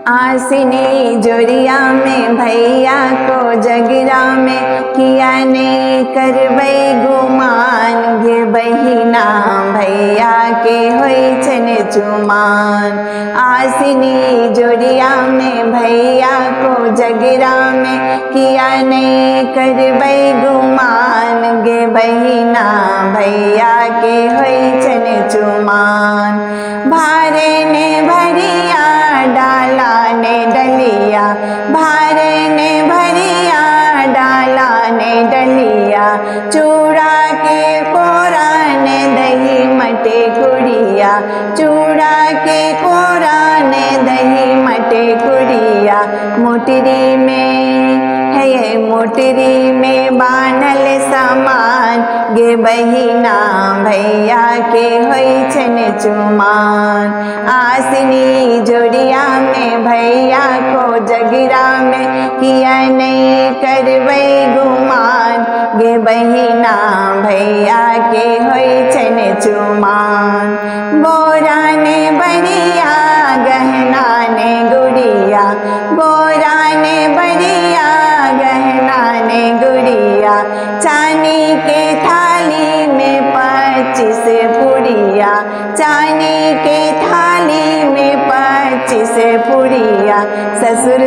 आसिनी जोरिया में भैया को जगरा में किया ने करबै गुमान गे बहिना भैया के होई छन चुमान। आसिनी जोरिया में भैया को जगरा में किया ने करबै गुमान गे बहिना भैया के होई छन चुमान। भारे ने भरिया डाला ने डलिया भारे ने भरिया डाला ने डलिया चूड़ा के कोरा ने दही मटे कुड़िया चूड़ा के कोरा ने दही मटे कुड़िया। मोटरी में है ये मोटरी में बानल सामान गे बहिना भैया के होई छन चुमान। आसिनी जोड़िया में भैया को जगरा में किया नहीं करबै गुमान गे बहिना भैया के होई छन चुमान। बोरा ने बरिया गहना ने गुड़िया बोरा ने बरिया गहना ने गुड़िया चांदी के थाली में 25 पुड़िया चांदी के थाली में 25 पुड़िया। ससुर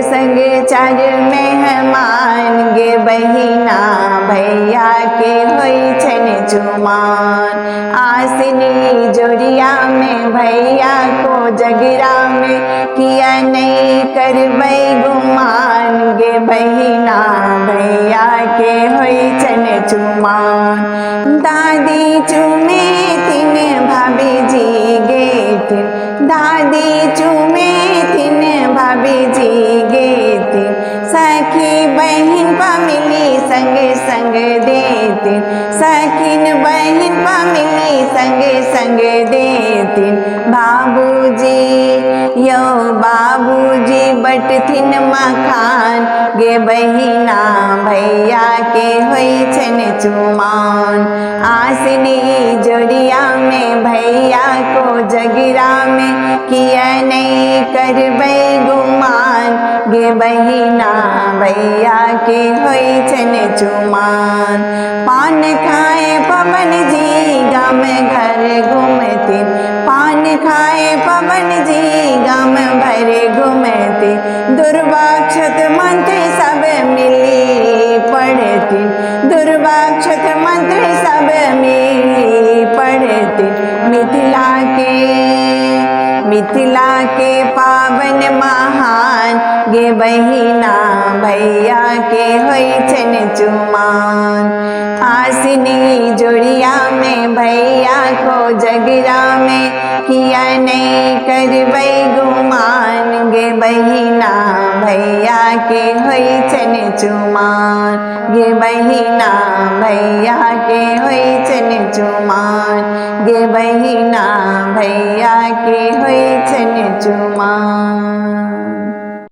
संग 4 मेहमान गे बहिना भैया के होई छन चुमान। आसिनी जोड़िया में भैया को जगरा में किया नहीं करबै गुमान गे बहिना भैया के होई छन चुमान। दादी चुमे थिन भाभी जी गेथिन दादी चुमे थिन भाभी जी गेथिन सखी बहन मिली संग संग देथिन सखिन बहन मिली संग संग देथिन। बाबूजी यो बाबूजी बटथिन मखान गे बहिना भैया के होई छन चुमान। आसिनी जोड़िया में भैया को जगरा में किया नहीं करबै गुमान गे बहिना भैया के होई छन चुमान। पान खाए पवन जी गाम घर घूमती पान खाए पवन जी गाम भर घूमती दुर्वाक्षत मंत्र सब मिली पढ़ती दुर्वाक्षत मंत्र सब मिली पढ़ती। मिथिला के पावन महान गे बहिना भैया के होई छन चुमान। आसिनी जोड़िया में भैया को जगरा में किया नहीं करबै गुमान गे बहिना भैया के होई छन चुमान गे बहिना भैया के होई छन चुमान गे बहिना भैया के होई छन चुमान।